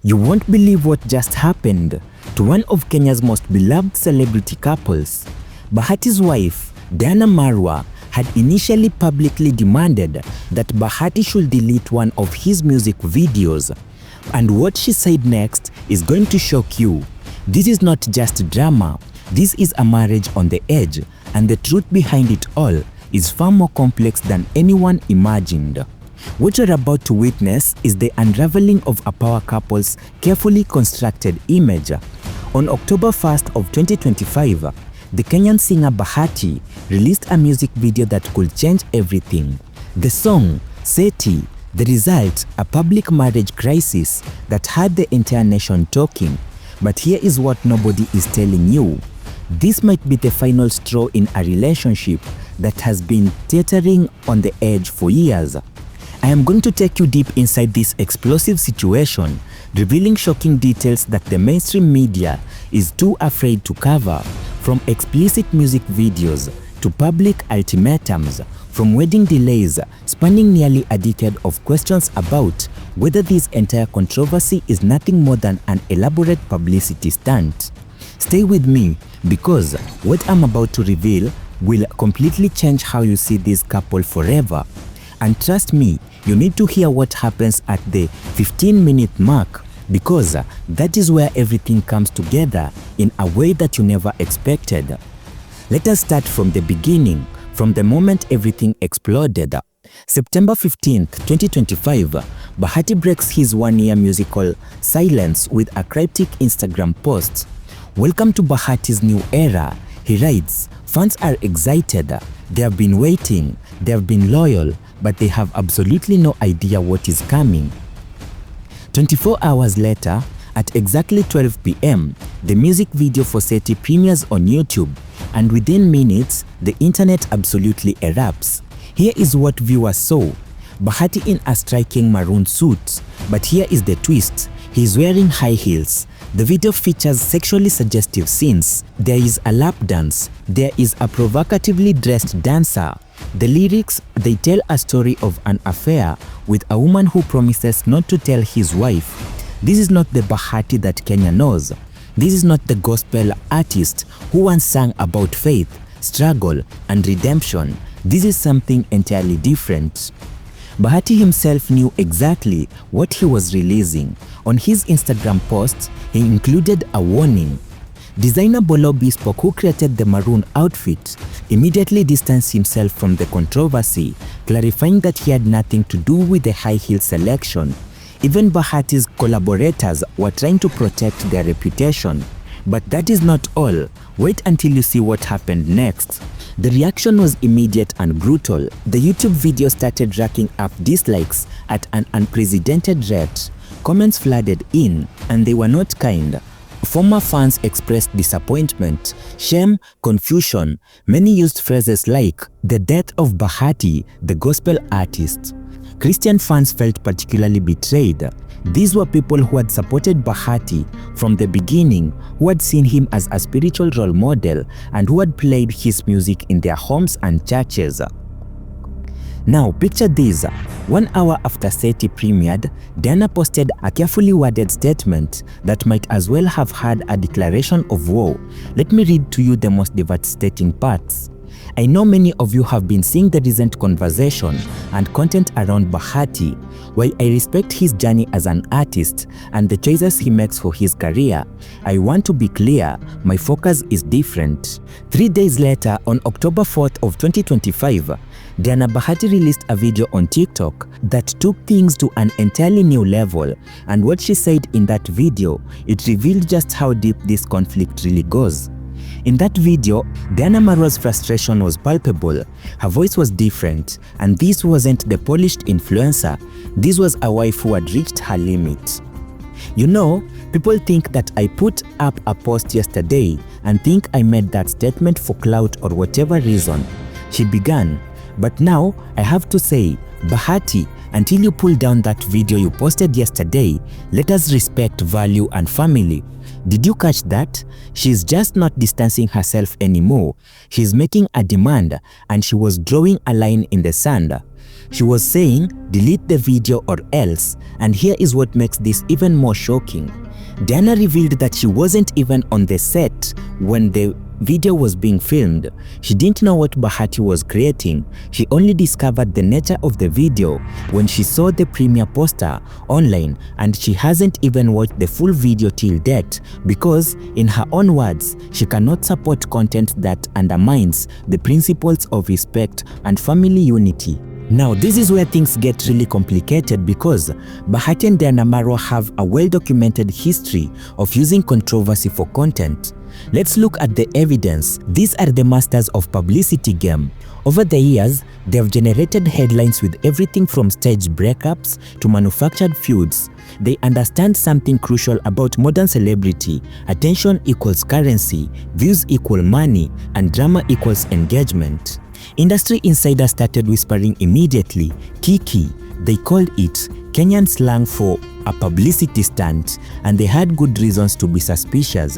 You won't believe what just happened to one of Kenya's most beloved celebrity couples. Bahati's wife, Diana Marua, had initially publicly demanded that Bahati should delete one of his music videos. And what she said next is going to shock you. This is not just drama. This is a marriage on the edge, and the truth behind it all is far more complex than anyone imagined. What you're about to witness is the unraveling of a power couple's carefully constructed image. On October 1st of 2025, the Kenyan singer Bahati released a music video that could change everything. The song, Seti, the result, a public marriage crisis that had the entire nation talking. But here is what nobody is telling you. This might be the final straw in a relationship that has been teetering on the edge for years. I am going to take you deep inside this explosive situation, revealing shocking details that the mainstream media is too afraid to cover, from explicit music videos to public ultimatums, from wedding delays spanning nearly a decade of questions about whether this entire controversy is nothing more than an elaborate publicity stunt. Stay with me, because what I'm about to reveal will completely change how you see this couple forever. And trust me, you need to hear what happens at the 15-minute mark, because that is where everything comes together in a way that you never expected. Let us start from the beginning, from the moment everything exploded. September 15th, 2025, Bahati breaks his one-year musical silence with a cryptic Instagram post. "Welcome to Bahati's new era," he writes. "Fans are excited. They have been waiting. They have been loyal, but they have absolutely no idea what is coming." 24 hours later, at exactly 12 p.m., the music video for Seti premieres on YouTube, and within minutes, the internet absolutely erupts. Here is what viewers saw. Bahati in a striking maroon suit, but here is the twist. He is wearing high heels. The video features sexually suggestive scenes. There is a lap dance. There is a provocatively dressed dancer. The lyrics, they tell a story of an affair with a woman who promises not to tell his wife. This is not the Bahati that Kenya knows. This is not the gospel artist who once sang about faith, struggle, and redemption. This is something entirely different. Bahati himself knew exactly what he was releasing. On his Instagram post, he included a warning. Designer Bolo Bespoke, who created the maroon outfit, immediately distanced himself from the controversy, clarifying that he had nothing to do with the high heel selection. Even Bahati's collaborators were trying to protect their reputation. But that is not all. Wait until you see what happened next. The reaction was immediate and brutal. The YouTube video started racking up dislikes at an unprecedented rate. Comments flooded in, and they were not kind. Former fans expressed disappointment, shame, confusion. Many used phrases like, "the death of Bahati, the gospel artist." Christian fans felt particularly betrayed. These were people who had supported Bahati from the beginning, who had seen him as a spiritual role model, and who had played his music in their homes and churches. Now picture this. 1 hour after Seti premiered, Diana posted a carefully worded statement that might as well have had a declaration of war. Let me read to you the most devastating parts. "I know many of you have been seeing the recent conversation and content around Bahati. While I respect his journey as an artist and the choices he makes for his career, I want to be clear, my focus is different." 3 days later, on October 4th of 2025, Diana Bahati released a video on TikTok that took things to an entirely new level, and what she said in that video, it revealed just how deep this conflict really goes. In that video, Diana Marua's frustration was palpable. Her voice was different, and this wasn't the polished influencer. This was a wife who had reached her limit. "You know, people think that I put up a post yesterday and think I made that statement for clout or whatever reason," she began. "But now I have to say, Bahati, until you pull down that video you posted yesterday, let us respect value and family. Did you catch that? She's just not distancing herself anymore. She's making a demand, and she was drawing a line in the sand. She was saying, delete the video or else, and here is what makes this even more shocking. Diana revealed that she wasn't even on the set when the video was being filmed. She didn't know what Bahati was creating. She only discovered the nature of the video when she saw the premiere poster online, and she hasn't even watched the full video till date because, in her own words, she cannot support content that undermines the principles of respect and family unity. Now, this is where things get really complicated because Bahati and Diana Marua have a well-documented history of using controversy for content. Let's look at the evidence. These are the masters of publicity game. Over the years, they have generated headlines with everything from staged breakups to manufactured feuds. They understand something crucial about modern celebrity: attention equals currency, views equal money, and drama equals engagement. Industry insiders started whispering immediately, Kiki. They called it Kenyan slang for a publicity stunt, and they had good reasons to be suspicious.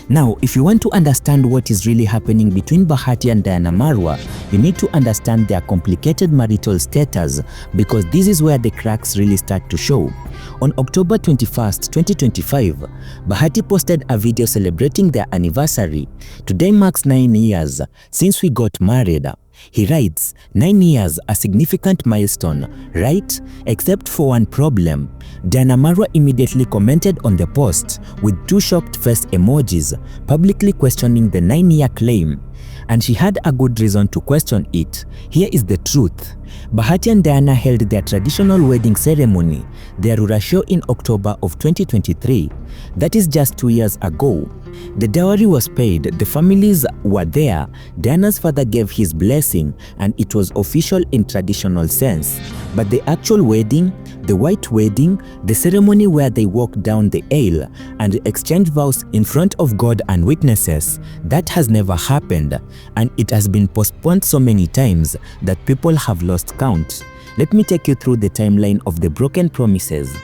Now, if you want to understand what is really happening between Bahati and Diana Marua, you need to understand their complicated marital status, because this is where the cracks really start to show. On October 21st, 2025, Bahati posted a video celebrating their anniversary. Today marks 9 years since we got married. He writes, 9 years, a significant milestone, right? Except for one problem. Diana Marua immediately commented on the post with 2 shocked face emojis, publicly questioning the 9-year claim. And she had a good reason to question it. Here is the truth. Bahati and Diana held their traditional wedding ceremony, their Rura show, in October of 2023. That is just 2 years ago. The dowry was paid, the families were there, Diana's father gave his blessing, and it was official in traditional sense. But the actual wedding, the white wedding, the ceremony where they walk down the aisle and exchange vows in front of God and witnesses, that has never happened, and it has been postponed so many times that people have lost count. Let me take you through the timeline of the broken promises.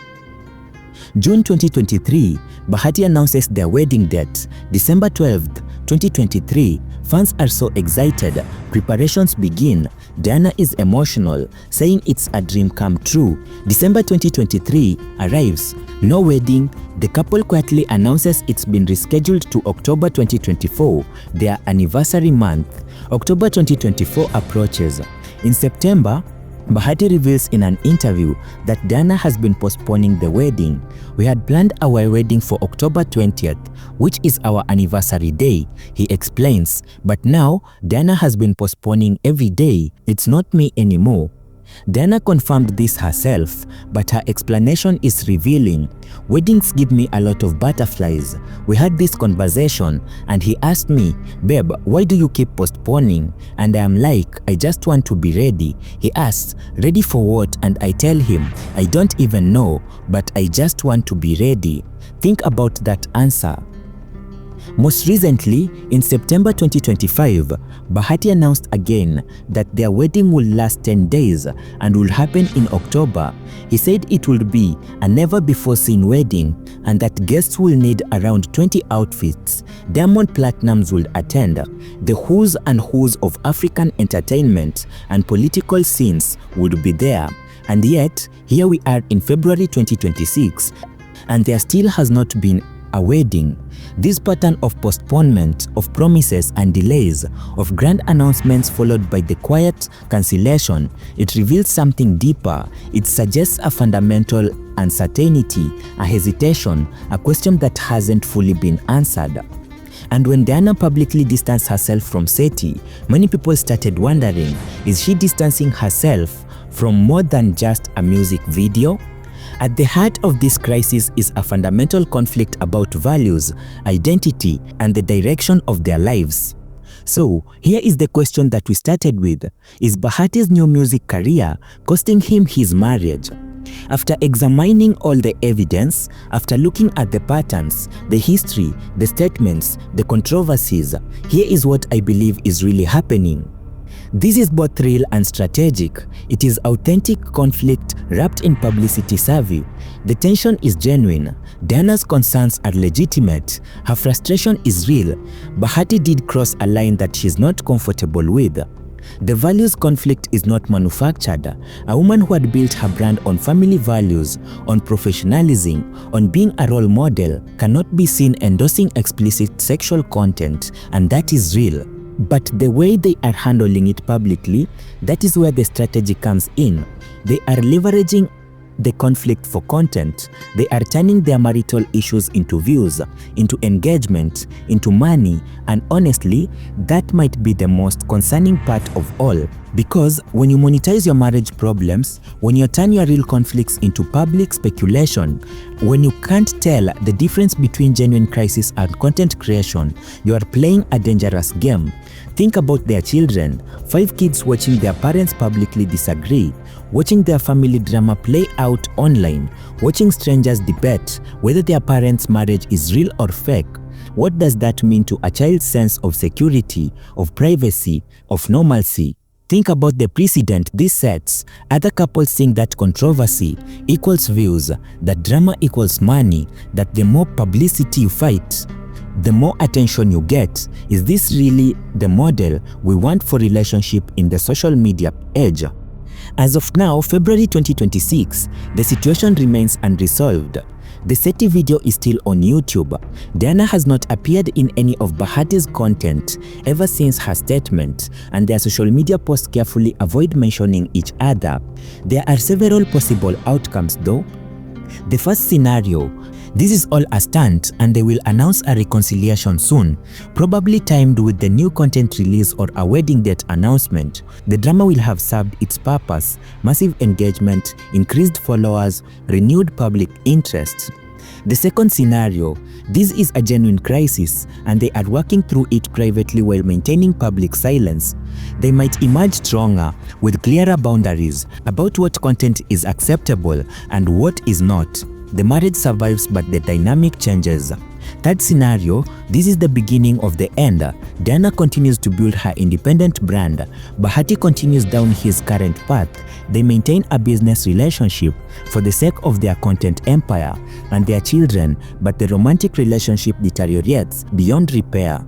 June 2023, Bahati announces their wedding date. December 12th, 2023, fans are so excited. Preparations begin. Diana is emotional, saying it's a dream come true. December 2023 arrives. No wedding. The couple quietly announces it's been rescheduled to October 2024, their anniversary month. October 2024 approaches. In September, Bahati reveals in an interview that Diana has been postponing the wedding. We had planned our wedding for October 20th, which is our anniversary day, he explains. But now, Diana has been postponing every day. It's not me anymore. Diana confirmed this herself, but her explanation is revealing. Weddings give me a lot of butterflies. We had this conversation and he asked me, babe, why do you keep postponing? And I am like, I just want to be ready. He asks, ready for what? And I tell him, I don't even know, but I just want to be ready. Think about that answer. Most recently, in September 2025, Bahati announced again that their wedding will last 10 days and will happen in October. He said it will be a never-before-seen wedding and that guests will need around 20 outfits. Diamond Platnumz will attend. The who's and who's of African entertainment and political scenes would be there. And yet, here we are in February 2026, and there still has not been a wedding. This pattern of postponement, of promises and delays, of grand announcements followed by the quiet cancellation, it reveals something deeper. It suggests a fundamental uncertainty, a hesitation, a question that hasn't fully been answered. And when Diana publicly distanced herself from SETI, many people started wondering, is she distancing herself from more than just a music video? At the heart of this crisis is a fundamental conflict about values, identity, and the direction of their lives. So, here is the question that we started with. Is Bahati's new music career costing him his marriage? After examining all the evidence, after looking at the patterns, the history, the statements, the controversies, here is what I believe is really happening. This is both real and strategic. It is authentic conflict wrapped in publicity savvy. The tension is genuine. Diana's concerns are legitimate. Her frustration is real. Bahati did cross a line that she's not comfortable with. The values conflict is not manufactured. A woman who had built her brand on family values, on professionalism, on being a role model cannot be seen endorsing explicit sexual content, and that is real. But the way they are handling it publicly, that is where the strategy comes in. They are leveraging the conflict for content. They are turning their marital issues into views, into engagement, into money, and honestly, that might be the most concerning part of all. Because when you monetize your marriage problems, when you turn your real conflicts into public speculation, when you can't tell the difference between genuine crisis and content creation, you are playing a dangerous game. Think about their children, 5 kids watching their parents publicly disagree, watching their family drama play out online, watching strangers debate whether their parents' marriage is real or fake. What does that mean to a child's sense of security, of privacy, of normalcy? Think about the precedent this sets. Other couples think that controversy equals views, that drama equals money, that the more publicity you fight, the more attention you get. Is this really the model we want for relationship in the social media age? As of now, February 2026, the situation remains unresolved. The SETI video is still on YouTube. Diana has not appeared in any of Bahati's content ever since her statement, and their social media posts carefully avoid mentioning each other. There are several possible outcomes though. The first scenario, this is all a stunt and they will announce a reconciliation soon, probably timed with the new content release or a wedding date announcement. The drama will have served its purpose: massive engagement, increased followers, renewed public interest. The second scenario, this is a genuine crisis and they are working through it privately while maintaining public silence. They might emerge stronger with clearer boundaries about what content is acceptable and what is not. The marriage survives but the dynamic changes. Third scenario, this is the beginning of the end. Diana continues to build her independent brand. Bahati continues down his current path. They maintain a business relationship for the sake of their content empire and their children, but the romantic relationship deteriorates beyond repair.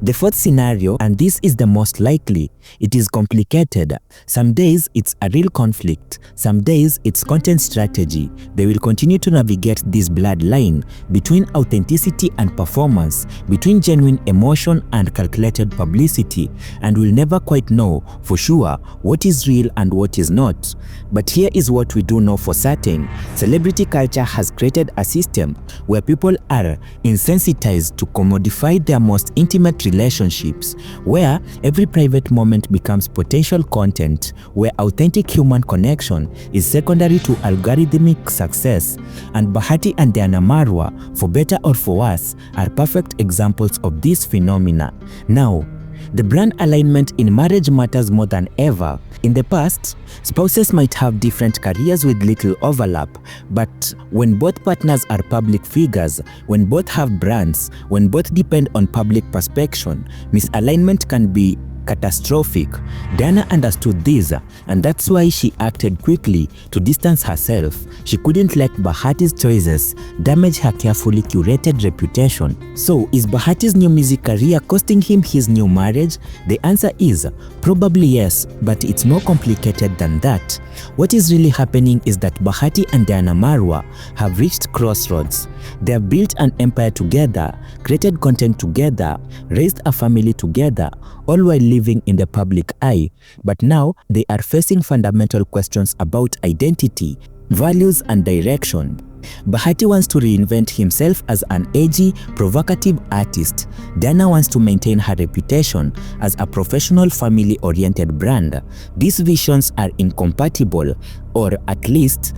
The fourth scenario, and this is the most likely, it is complicated. Some days it's a real conflict, some days it's content strategy. They will continue to navigate this blurred line between authenticity and performance, between genuine emotion and calculated publicity, and will never quite know for sure what is real and what is not. But here is what we do know for certain. Celebrity culture has created a system where people are insensitized to commodify their most intimate relationships, where every private moment becomes potential content, where authentic human connection is secondary to algorithmic success. And Bahati and Diana Marua, for better or for worse, are perfect examples of this phenomena. Now, the brand alignment in marriage matters more than ever. In the past, spouses might have different careers with little overlap, but when both partners are public figures, when both have brands, when both depend on public perception, misalignment can be catastrophic. Diana understood this, and that's why she acted quickly to distance herself. She couldn't let Bahati's choices damage her carefully curated reputation. So, is Bahati's new music career costing him his new marriage? The answer is probably yes, but it's more complicated than that. What is really happening is that Bahati and Diana Marua have reached crossroads. They have built an empire together, created content together, raised a family together, all while living in the public eye. But now they are facing fundamental questions about identity, values, and direction. Bahati wants to reinvent himself as an edgy, provocative artist. Diana wants to maintain her reputation as a professional, family-oriented brand. These visions are incompatible, or at least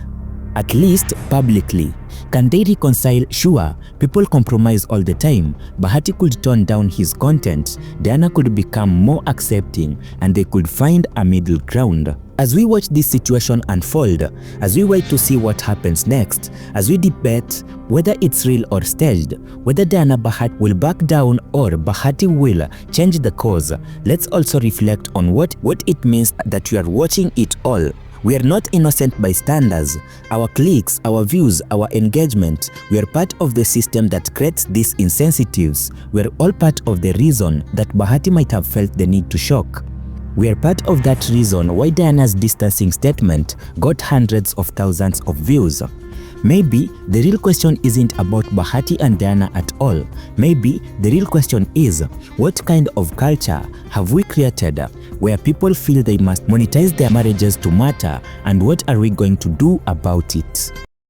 publicly. Can they reconcile? Sure, people compromise all the time. Bahati could tone down his content, Diana could become more accepting, and they could find a middle ground. As we watch this situation unfold, as we wait to see what happens next, as we debate whether it's real or staged, whether Diana Bahati will back down or Bahati will change the course, let's also reflect on what it means that we are watching it all. We are not innocent bystanders. Our clicks, our views, our engagement, we are part of the system that creates these insensitives. We are all part of the reason that Bahati might have felt the need to shock. We are part of that reason why Diana's distancing statement got hundreds of thousands of views. Maybe the real question isn't about Bahati and Diana at all. Maybe the real question is, what kind of culture have we created where people feel they must monetize their marriages to matter, and what are we going to do about it?